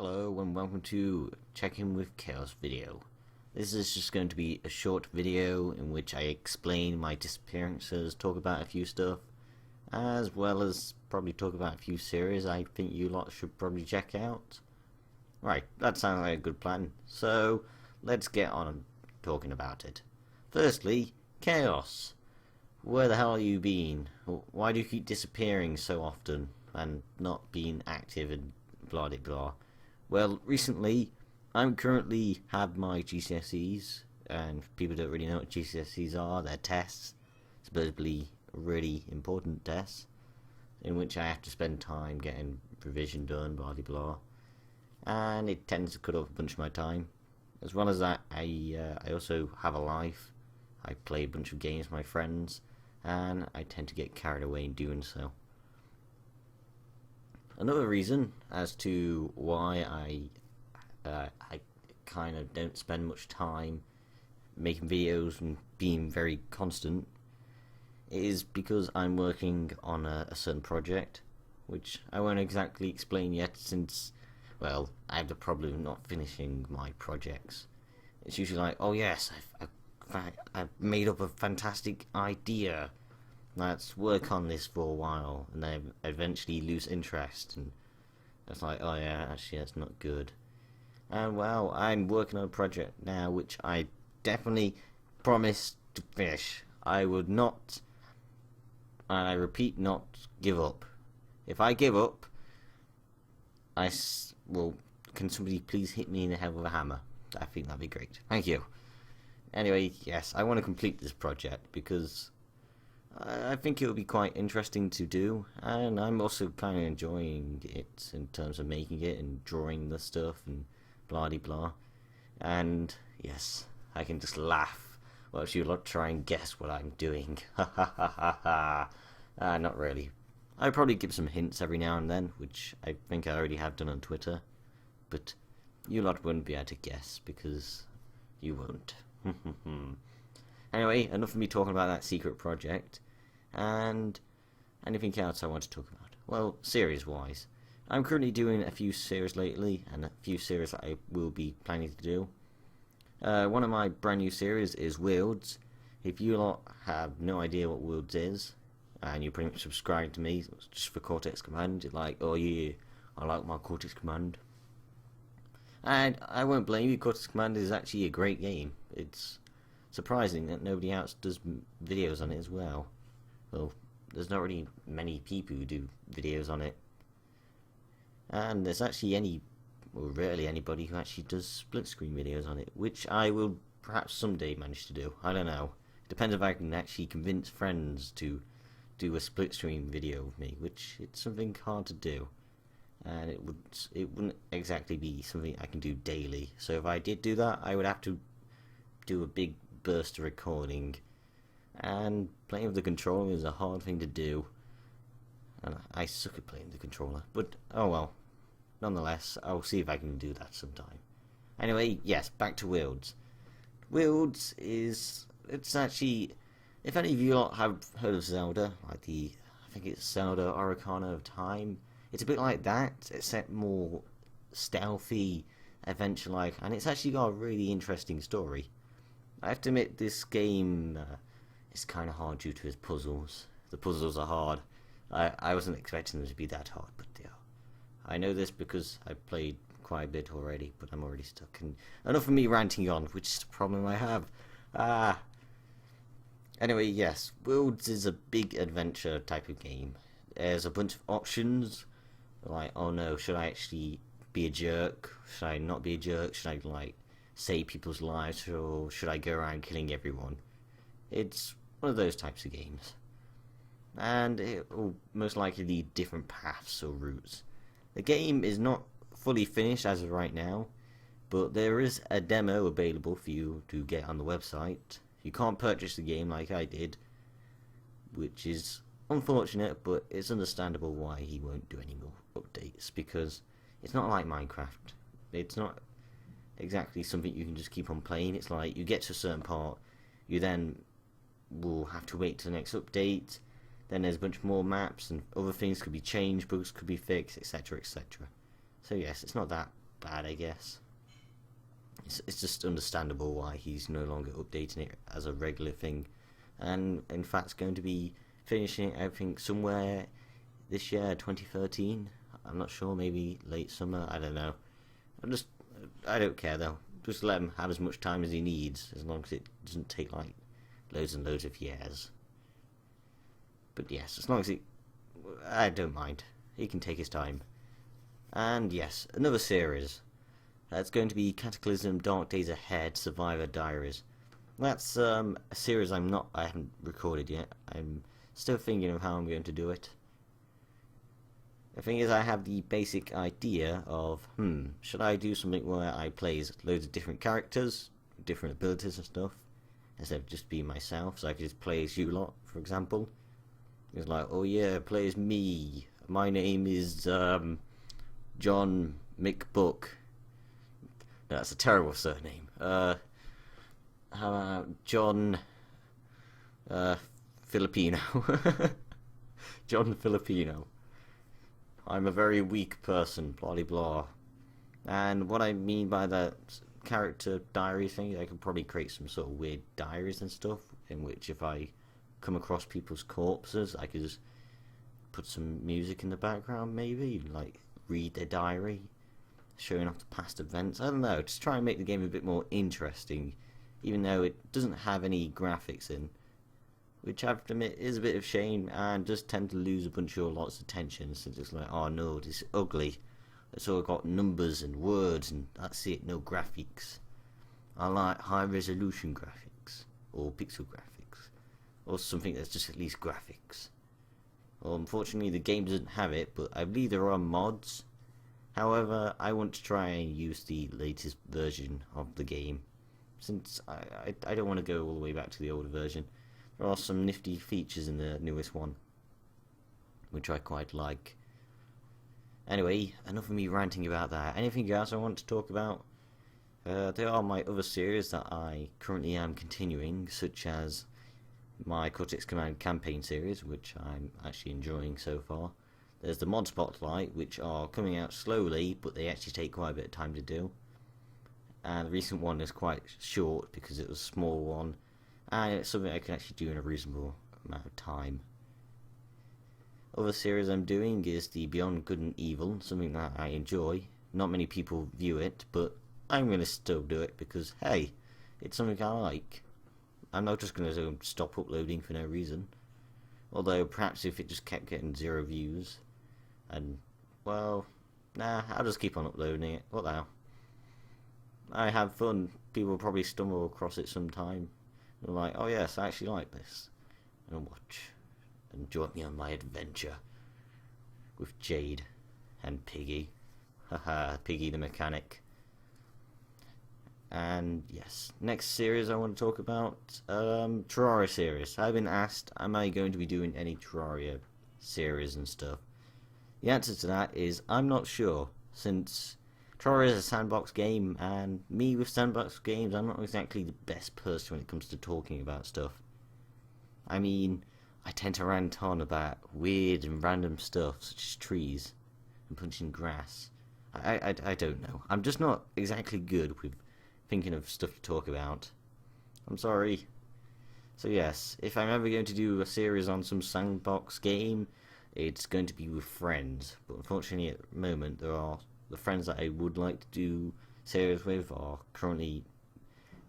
Hello and welcome to Check In with Chaos video. This is just going to be a short video in which I explain my disappearances, talk about a few stuff, as well as probably talk about a few series I think you lot should probably check out. Right, that sounds like a good plan, so let's get on talking about it. Firstly, Chaos. Where the hell are you been? Why do you keep disappearing so often and not being active and blah de blah? Well, recently, I'm currently have my GCSEs, and people don't really know what GCSEs are. They're tests, supposedly really important tests, in which I have to spend time getting revision done, blah de blah, and it tends to cut off a bunch of my time. As well as that, I also have a life. I play a bunch of games with my friends, and I tend to get carried away in doing so. Another reason as to why I kind of don't spend much time making videos and being very constant is because I'm working on a certain project, which I won't exactly explain yet since, well, I have the problem of not finishing my projects. It's usually like, oh yes, I've made up a fantastic idea. Let's work on this for a while, and then eventually lose interest, and it's like, oh yeah, actually that's not good. And well, I'm working on a project now which I definitely promised to finish. I would not, and I repeat, not give up. If I give up, well, can somebody please hit me in the head with a hammer? I think that'd be great. Thank you. Anyway, yes, I want to complete this project because I think it would be quite interesting to do, and I'm also kind of enjoying it in terms of making it and drawing the stuff and blah de blah. And yes, I can just laugh whilst you lot try and guess what I'm doing. Ha ha ha ha ha. Not really. I probably give some hints every now and then, which I think I already have done on Twitter, but you lot wouldn't be able to guess because you won't. Anyway, enough of me talking about that secret project, and anything else I want to talk about. Well, series-wise, I'm currently doing a few series lately, and a few series that I will be planning to do. One of my brand new series is Wields. If you lot have no idea what Wields is, and you pretty much subscribe to me just for Cortex Command, you're like, oh yeah, I like my Cortex Command. And I won't blame you, Cortex Command is actually a great game. It's surprising that nobody else does videos on it as well. Well, there's not really many people who do videos on it. And there's actually rarely anybody who actually does split screen videos on it, which I will perhaps someday manage to do. I don't know. It depends if I can actually convince friends to do a split screen video with me, which it's something hard to do. And it wouldn't exactly be something I can do daily. So if I did do that, I would have to do a big burst of recording, and playing with the controller is a hard thing to do, and I suck at playing the controller, but oh well. Nonetheless, I'll see if I can do that sometime. Anyway, yes, back to Wields. Wields it's actually, if any of you lot have heard of Zelda, like I think it's Zelda Ocarina of Time, it's a bit like that, except more stealthy, adventure-like, and it's actually got a really interesting story. I have to admit, this game is kind of hard due to its puzzles. The puzzles are hard. I wasn't expecting them to be that hard, but yeah. I know this because I've played quite a bit already, but I'm already stuck. And enough of me ranting on, which is the problem I have. Anyway, yes, Worlds is a big adventure type of game. There's a bunch of options, like, oh no, should I actually be a jerk? Should I not be a jerk? Should I, like, save people's lives, or should I go around killing everyone? It's one of those types of games, and it will most likely lead different paths or routes. The game is not fully finished as of right now, but there is a demo available for you to get on the website. You can't purchase the game like I did, which is unfortunate, but it's understandable why he won't do any more updates, because it's not like Minecraft. It's not exactly something you can just keep on playing. It's like you get to a certain part, you then will have to wait till the next update, then there's a bunch more maps and other things could be changed, bugs could be fixed, etc, etc. So yes, it's not that bad, I guess. It's just understandable why he's no longer updating it as a regular thing, and in fact going to be finishing it, I think, somewhere this year, 2013. I'm not sure, maybe late summer, I don't know. I don't care though. Just let him have as much time as he needs, as long as it doesn't take like loads and loads of years. But yes, as long as I don't mind. He can take his time. And yes, another series. That's going to be Cataclysm: Dark Days Ahead Survivor Diaries. That's a series I haven't recorded yet. I'm still thinking of how I'm going to do it. The thing is, I have the basic idea of, should I do something where I play as loads of different characters, different abilities and stuff, instead of just being myself, so I could just play as you lot, for example. It's like, oh yeah, play as me. My name is, John McBook. No, that's a terrible surname. How about John, Filipino? John Filipino. I'm a very weak person, blah blah blah. And what I mean by that character diary thing, I could probably create some sort of weird diaries and stuff, in which if I come across people's corpses, I could just put some music in the background, maybe, like read their diary, showing off the past events. I don't know, just try and make the game a bit more interesting, even though it doesn't have any graphics in, which I have to admit is a bit of shame, and does tend to lose a bunch of lots of attention, since it's like, oh no, this is ugly. It's all got numbers and words, and that's it, no graphics. I like high resolution graphics, or pixel graphics, or something that's just at least graphics. Well, unfortunately the game doesn't have it, but I believe there are mods. However, I want to try and use the latest version of the game, since I don't want to go all the way back to the older version. There are some nifty features in the newest one, which I quite like. Anyway, enough of me ranting about that. Anything else I want to talk about? There are my other series that I currently am continuing, such as my Cortex Command campaign series, which I'm actually enjoying so far. There's the Mod Spotlight, which are coming out slowly, but they actually take quite a bit of time to do. And the recent one is quite short because it was a small one, and it's something I can actually do in a reasonable amount of time. Other series I'm doing is the Beyond Good and Evil, something that I enjoy. Not many people view it, but I'm going to still do it because, hey, it's something I like. I'm not just going to stop uploading for no reason. Although, perhaps if it just kept getting 0 views, and, well, nah, I'll just keep on uploading it. What the hell? I have fun. People will probably stumble across it sometime. They're like, oh yes, I actually like this. And watch. And join me on my adventure. With Jade and Piggy. Haha, Piggy the mechanic. And yes, next series I want to talk about, Terraria series. I've been asked, am I going to be doing any Terraria series and stuff? The answer to that is, I'm not sure, since Terraria is a sandbox game, and me with sandbox games, I'm not exactly the best person when it comes to talking about stuff. I mean, I tend to rant on about weird and random stuff, such as trees and punching grass. I don't know. I'm just not exactly good with thinking of stuff to talk about. I'm sorry. So yes, if I'm ever going to do a series on some sandbox game, it's going to be with friends. But unfortunately at the moment, the friends that I would like to do series with are currently,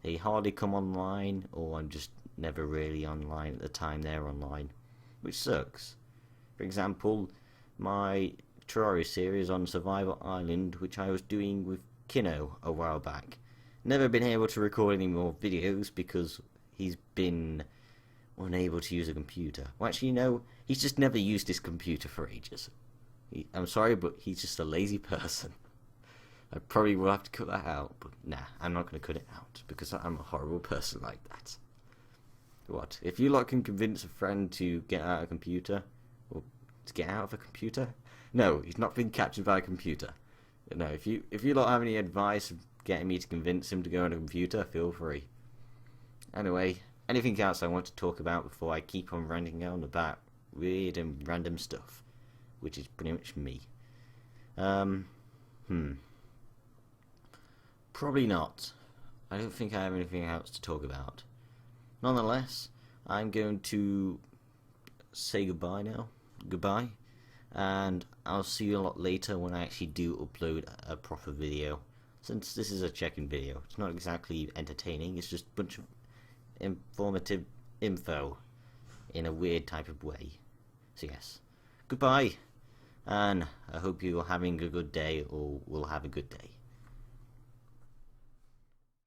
they hardly come online, or I'm just never really online at the time they're online, which sucks. For example, my Terraria series on Survival Island, which I was doing with Kino a while back. Never been able to record any more videos because he's been unable to use a computer. Well, actually, no, he's just never used his computer for ages. I'm sorry, but he's just a lazy person. I probably will have to cut that out, but nah, I'm not going to cut it out because I'm a horrible person like that. What? If you lot can convince a friend to get out of a computer, or to get out of a computer? No, he's not been captured by a computer. No, if you lot have any advice of getting me to convince him to go on a computer, feel free. Anyway, anything else I want to talk about before I keep on ranting on about weird and random stuff, which is pretty much me. Probably not. I don't think I have anything else to talk about. Nonetheless, I'm going to say goodbye now. Goodbye. And I'll see you a lot later when I actually do upload a proper video. Since this is a check-in video, it's not exactly entertaining, it's just a bunch of informative info in a weird type of way. So yes, goodbye, and I hope you're having a good day or will have a good day.